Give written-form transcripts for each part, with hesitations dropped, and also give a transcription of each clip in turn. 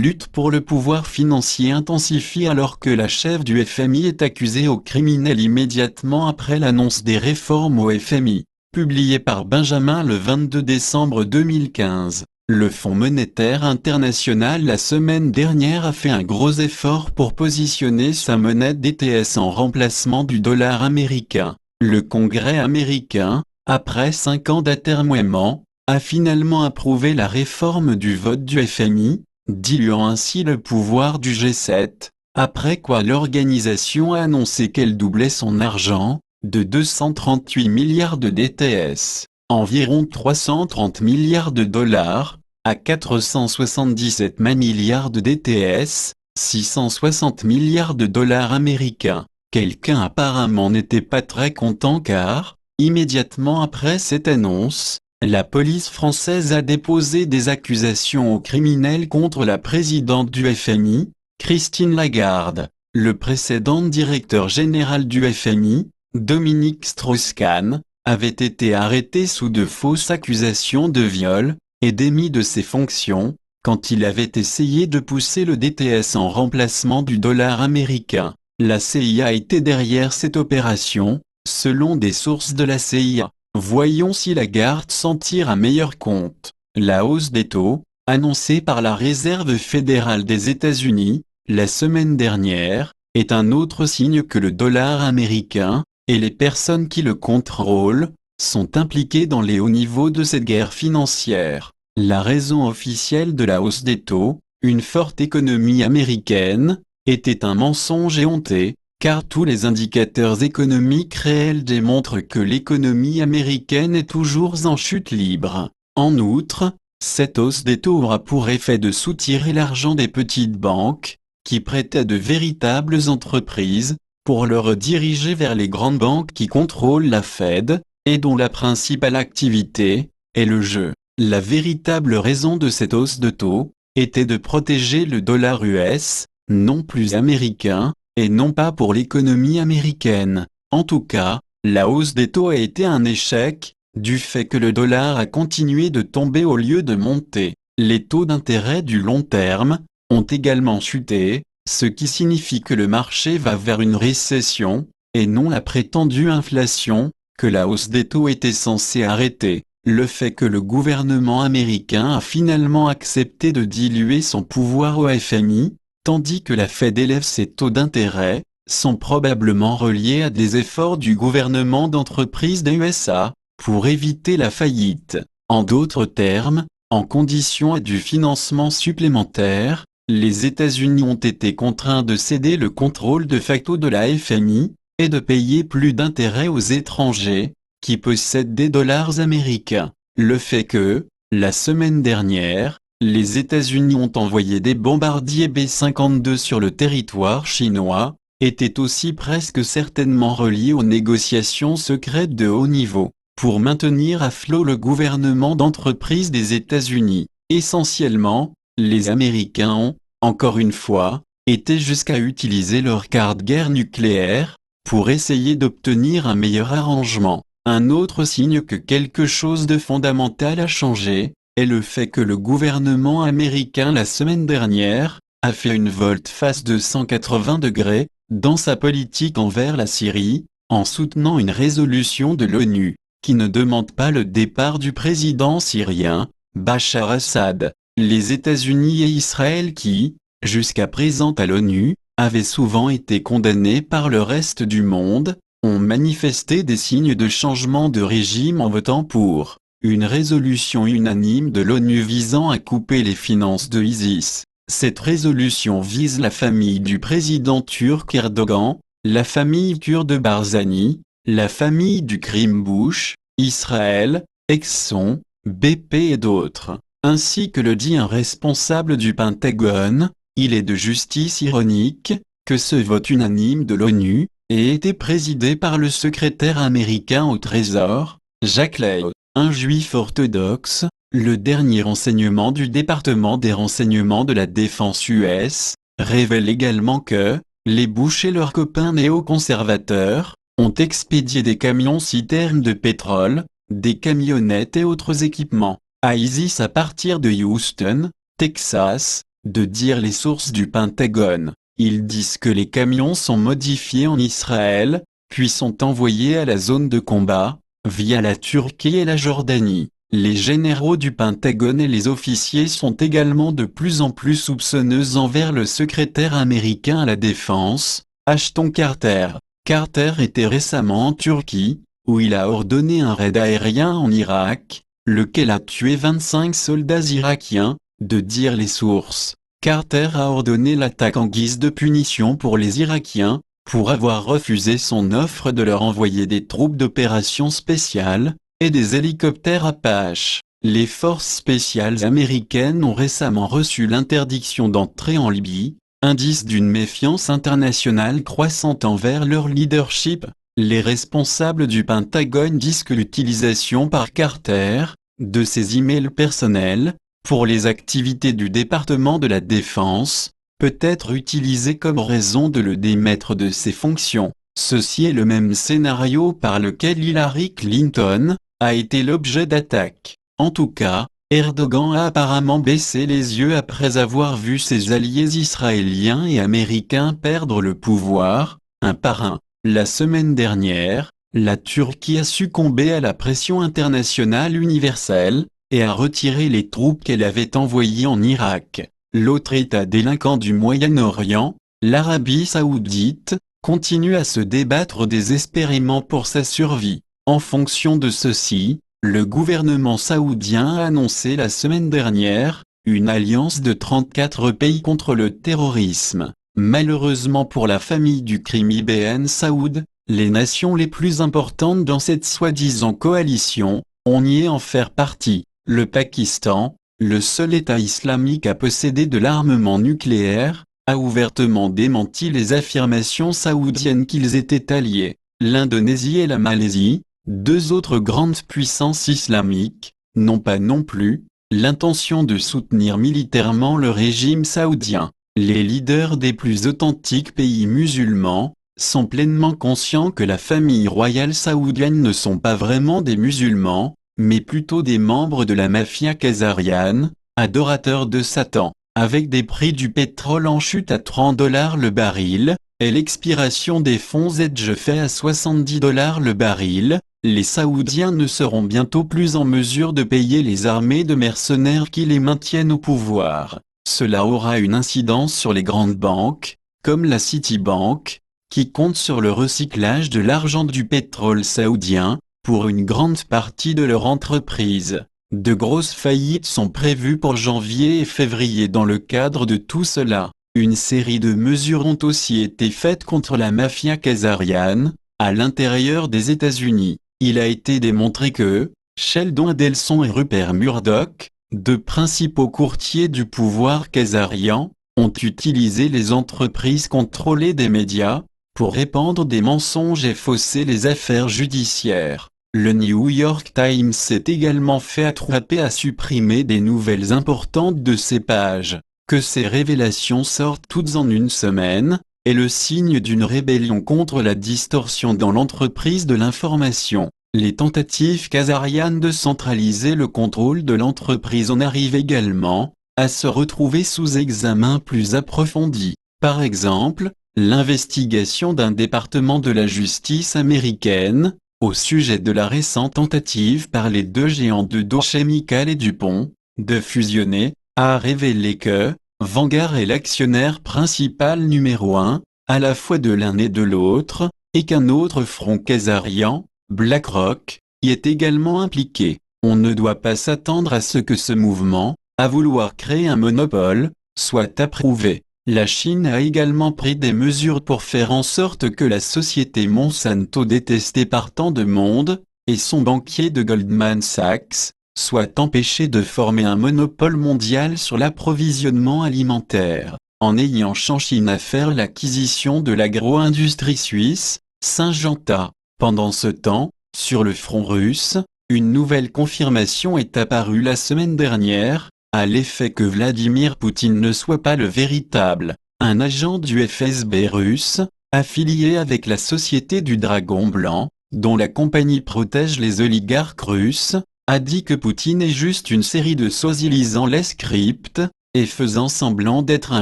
lutte pour le pouvoir financier intensifie alors que la chef du FMI est accusée au criminel immédiatement après l'annonce des réformes au FMI, publié par Benjamin le 22 décembre 2015. Le Fonds monétaire international la semaine dernière a fait un gros effort pour positionner sa monnaie DTS en remplacement du dollar américain. Le Congrès américain, après 5 ans d'atermoiement, a finalement approuvé la réforme du vote du FMI, diluant ainsi le pouvoir du G7, après quoi l'organisation a annoncé qu'elle doublait son argent, de 238 milliards de DTS, environ 330 milliards de dollars, à 477 milliards de DTS, 660 milliards de dollars américains. Quelqu'un apparemment n'était pas très content car, immédiatement après cette annonce, la police française a déposé des accusations aux criminels contre la présidente du FMI, Christine Lagarde. Le précédent directeur général du FMI, Dominique Strauss-Kahn, avait été arrêté sous de fausses accusations de viol, et démis de ses fonctions, quand il avait essayé de pousser le DTS en remplacement du dollar américain. La CIA était derrière cette opération, selon des sources de la CIA. Voyons si Lagarde s'en tire un meilleur compte. La hausse des taux, annoncée par la Réserve fédérale des États-Unis, la semaine dernière, est un autre signe que le dollar américain, et les personnes qui le contrôlent, sont impliquées dans les hauts niveaux de cette guerre financière. La raison officielle de la hausse des taux, une forte économie américaine, était un mensonge éhonté, car tous les indicateurs économiques réels démontrent que l'économie américaine est toujours en chute libre. En outre, cette hausse des taux aura pour effet de soutirer l'argent des petites banques, qui prêtent à de véritables entreprises, pour le rediriger vers les grandes banques qui contrôlent la Fed, et dont la principale activité est le jeu. La véritable raison de cette hausse de taux était de protéger le dollar US, non plus américain, et non pas pour l'économie américaine. En tout cas, la hausse des taux a été un échec, du fait que le dollar a continué de tomber au lieu de monter. Les taux d'intérêt du long terme ont également chuté, ce qui signifie que le marché va vers une récession, et non la prétendue inflation, que la hausse des taux était censée arrêter. Le fait que le gouvernement américain a finalement accepté de diluer son pouvoir au FMI, tandis que la Fed élève ses taux d'intérêt, sont probablement reliés à des efforts du gouvernement d'entreprise des USA, pour éviter la faillite. En d'autres termes, en condition du financement supplémentaire, les États-Unis ont été contraints de céder le contrôle de facto de la FMI, et de payer plus d'intérêts aux étrangers, qui possèdent des dollars américains. Le fait que, la semaine dernière, les États-Unis ont envoyé des bombardiers B-52 sur le territoire chinois, était aussi presque certainement relié aux négociations secrètes de haut niveau, pour maintenir à flot le gouvernement d'entreprise des États-Unis. Essentiellement, les Américains ont, encore une fois, été jusqu'à utiliser leur carte guerre nucléaire, pour essayer d'obtenir un meilleur arrangement. Un autre signe que quelque chose de fondamental a changé, est le fait que le gouvernement américain la semaine dernière, a fait une volte-face de 180 degrés, dans sa politique envers la Syrie, en soutenant une résolution de l'ONU, qui ne demande pas le départ du président syrien, Bachar Assad. Les États-Unis et Israël qui, jusqu'à présent à l'ONU, avaient souvent été condamnés par le reste du monde, ont manifesté des signes de changement de régime en votant pour une résolution unanime de l'ONU visant à couper les finances de ISIS. Cette résolution vise la famille du président turc Erdogan, la famille kurde Barzani, la famille du crime Bush, Israël, Exxon, BP et d'autres. Ainsi que le dit un responsable du Pentagone, il est de justice ironique que ce vote unanime de l'ONU ait été présidé par le secrétaire américain au Trésor, Jack Lew, un juif orthodoxe, le dernier renseignement du département des renseignements de la défense US, révèle également que les Bush et leurs copains néoconservateurs ont expédié des camions-citernes de pétrole, des camionnettes et autres équipements à ISIS à partir de Houston, Texas, de dire les sources du Pentagone. Ils disent que les camions sont modifiés en Israël, puis sont envoyés à la zone de combat, via la Turquie et la Jordanie. Les généraux du Pentagone et les officiers sont également de plus en plus soupçonneux envers le secrétaire américain à la Défense, Ashton Carter. Carter était récemment en Turquie, où il a ordonné un raid aérien en Irak, lequel a tué 25 soldats irakiens, de dire les sources. Carter a ordonné l'attaque en guise de punition pour les Irakiens, pour avoir refusé son offre de leur envoyer des troupes d'opération spéciales, et des hélicoptères Apache. Les forces spéciales américaines ont récemment reçu l'interdiction d'entrer en Libye, indice d'une méfiance internationale croissante envers leur leadership. Les responsables du Pentagone disent que l'utilisation par Carter, de ses emails personnels, pour les activités du département de la Défense, peut être utilisée comme raison de le démettre de ses fonctions. Ceci est le même scénario par lequel Hillary Clinton a été l'objet d'attaques. En tout cas, Erdogan a apparemment baissé les yeux après avoir vu ses alliés israéliens et américains perdre le pouvoir, un par un. La semaine dernière, la Turquie a succombé à la pression internationale universelle, et a retiré les troupes qu'elle avait envoyées en Irak. L'autre État délinquant du Moyen-Orient, l'Arabie Saoudite, continue à se débattre désespérément pour sa survie. En fonction de ceci, le gouvernement saoudien a annoncé la semaine dernière une alliance de 34 pays contre le terrorisme. Malheureusement pour la famille du crime Ibn Saoud, les nations les plus importantes dans cette soi-disant coalition, on y est en faire partie. Le Pakistan, le seul État islamique à posséder de l'armement nucléaire, a ouvertement démenti les affirmations saoudiennes qu'ils étaient alliés. L'Indonésie et la Malaisie, deux autres grandes puissances islamiques, n'ont pas non plus l'intention de soutenir militairement le régime saoudien. Les leaders des plus authentiques pays musulmans sont pleinement conscients que la famille royale saoudienne ne sont pas vraiment des musulmans, mais plutôt des membres de la mafia khazariane, adorateurs de Satan. Avec des prix du pétrole en chute à $30 le baril, et l'expiration des fonds hedge fait à $70 le baril, les Saoudiens ne seront bientôt plus en mesure de payer les armées de mercenaires qui les maintiennent au pouvoir. Cela aura une incidence sur les grandes banques, comme la Citibank, qui compte sur le recyclage de l'argent du pétrole saoudien, pour une grande partie de leur entreprise. De grosses faillites sont prévues pour janvier et février dans le cadre de tout cela. Une série de mesures ont aussi été faites contre la mafia khazariane, à l'intérieur des États-Unis. Il a été démontré que Sheldon Adelson et Rupert Murdoch, deux principaux courtiers du pouvoir khazarian, ont utilisé les entreprises contrôlées des médias pour répandre des mensonges et fausser les affaires judiciaires. Le New York Times s'est également fait attraper à supprimer des nouvelles importantes de ses pages. Que ces révélations sortent toutes en une semaine est le signe d'une rébellion contre la distorsion dans l'entreprise de l'information. Les tentatives khazarianes de centraliser le contrôle de l'entreprise en arrivent également à se retrouver sous examen plus approfondi. Par exemple, l'investigation d'un département de la justice américaine, au sujet de la récente tentative par les deux géants de Dow Chemical et DuPont, de fusionner, a révélé que Vanguard est l'actionnaire principal numéro 1, à la fois de l'un et de l'autre, et qu'un autre front khazarian, BlackRock, y est également impliqué. On ne doit pas s'attendre à ce que ce mouvement, à vouloir créer un monopole, soit approuvé. La Chine a également pris des mesures pour faire en sorte que la société Monsanto détestée par tant de monde, et son banquier de Goldman Sachs, soit empêché de former un monopole mondial sur l'approvisionnement alimentaire, en ayant Shaanxi à faire l'acquisition de l'agro-industrie suisse, Syngenta. Pendant ce temps, sur le front russe, une nouvelle confirmation est apparue la semaine dernière, à l'effet que Vladimir Poutine ne soit pas le véritable, un agent du FSB russe, affilié avec la Société du Dragon Blanc, dont la compagnie protège les oligarques russes, a dit que Poutine est juste une série de sosilisant les scripts, et faisant semblant d'être un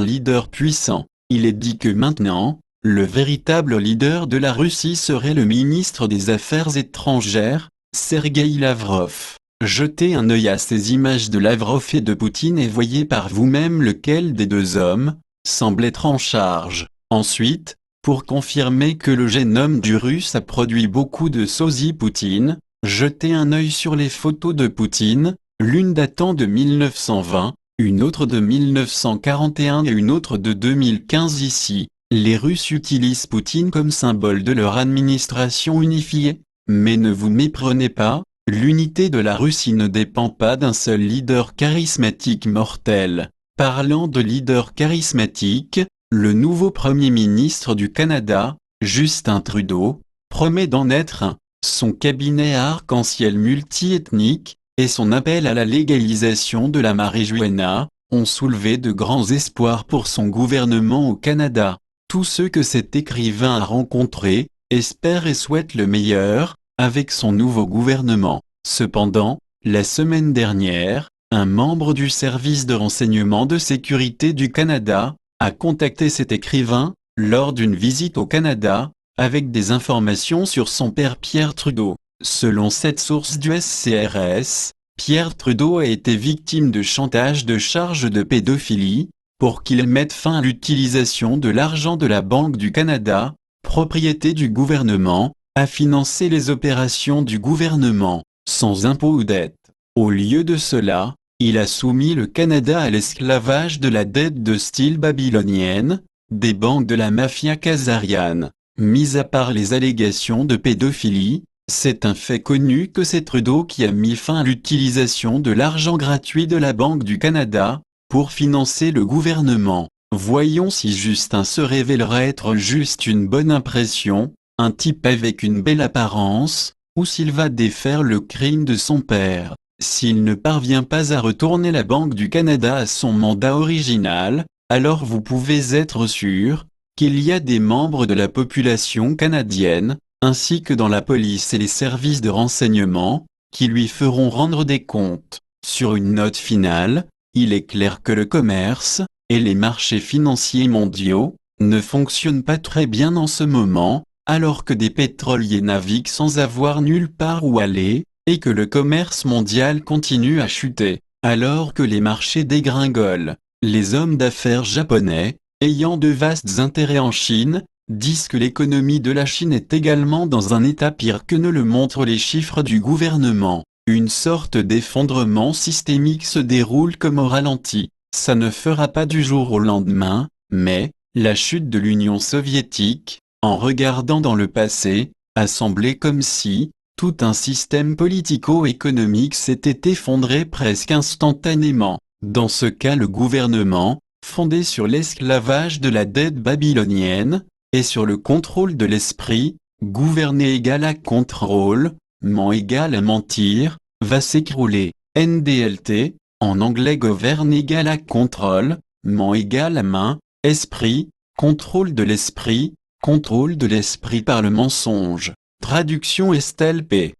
leader puissant. Il est dit que maintenant, le véritable leader de la Russie serait le ministre des Affaires étrangères, Sergueï Lavrov. Jetez un œil à ces images de Lavrov et de Poutine et voyez par vous-même lequel des deux hommes semble être en charge. Ensuite, pour confirmer que le génome du Russe a produit beaucoup de sosie Poutine, jetez un œil sur les photos de Poutine, l'une datant de 1920, une autre de 1941 et une autre de 2015 ici. Les Russes utilisent Poutine comme symbole de leur administration unifiée. Mais ne vous méprenez pas, l'unité de la Russie ne dépend pas d'un seul leader charismatique mortel. Parlant de leader charismatique, le nouveau Premier ministre du Canada, Justin Trudeau, promet d'en être un. Son cabinet arc-en-ciel multi-ethnique, et son appel à la légalisation de la marijuana, ont soulevé de grands espoirs pour son gouvernement au Canada. Tous ceux que cet écrivain a rencontrés, espèrent et souhaitent le meilleur, avec son nouveau gouvernement. Cependant, la semaine dernière, un membre du service de renseignement de sécurité du Canada, a contacté cet écrivain, lors d'une visite au Canada, avec des informations sur son père Pierre Trudeau. Selon cette source du SCRS, Pierre Trudeau a été victime de chantage de charges de pédophilie, pour qu'il mette fin à l'utilisation de l'argent de la Banque du Canada, propriété du gouvernement, à financer les opérations du gouvernement, sans impôts ou dette. Au lieu de cela, il a soumis le Canada à l'esclavage de la dette de style babylonienne, des banques de la mafia khazariane. Mis à part les allégations de pédophilie, c'est un fait connu que c'est Trudeau qui a mis fin à l'utilisation de l'argent gratuit de la Banque du Canada, pour financer le gouvernement. Voyons si Justin se révélera être juste une bonne impression, un type avec une belle apparence, ou s'il va défaire le crime de son père. S'il ne parvient pas à retourner la Banque du Canada à son mandat original, alors vous pouvez être sûr qu'il y a des membres de la population canadienne, ainsi que dans la police et les services de renseignement, qui lui feront rendre des comptes. Sur une note finale, il est clair que le commerce, et les marchés financiers mondiaux, ne fonctionnent pas très bien en ce moment, alors que des pétroliers naviguent sans avoir nulle part où aller, et que le commerce mondial continue à chuter, alors que les marchés dégringolent. Les hommes d'affaires japonais, ayant de vastes intérêts en Chine, disent que l'économie de la Chine est également dans un état pire que ne le montrent les chiffres du gouvernement. Une sorte d'effondrement systémique se déroule comme au ralenti. Ça ne fera pas du jour au lendemain, mais la chute de l'Union soviétique, en regardant dans le passé, a semblé comme si tout un système politico-économique s'était effondré presque instantanément. Dans ce cas, le gouvernement, fondé sur l'esclavage de la dette babylonienne, et sur le contrôle de l'esprit, gouverner égale à contrôle, ment égale à mentir, va s'écrouler. NDLT, en anglais govern égale à contrôle, ment égale à main, esprit, contrôle de l'esprit par le mensonge. Traduction Estelle P.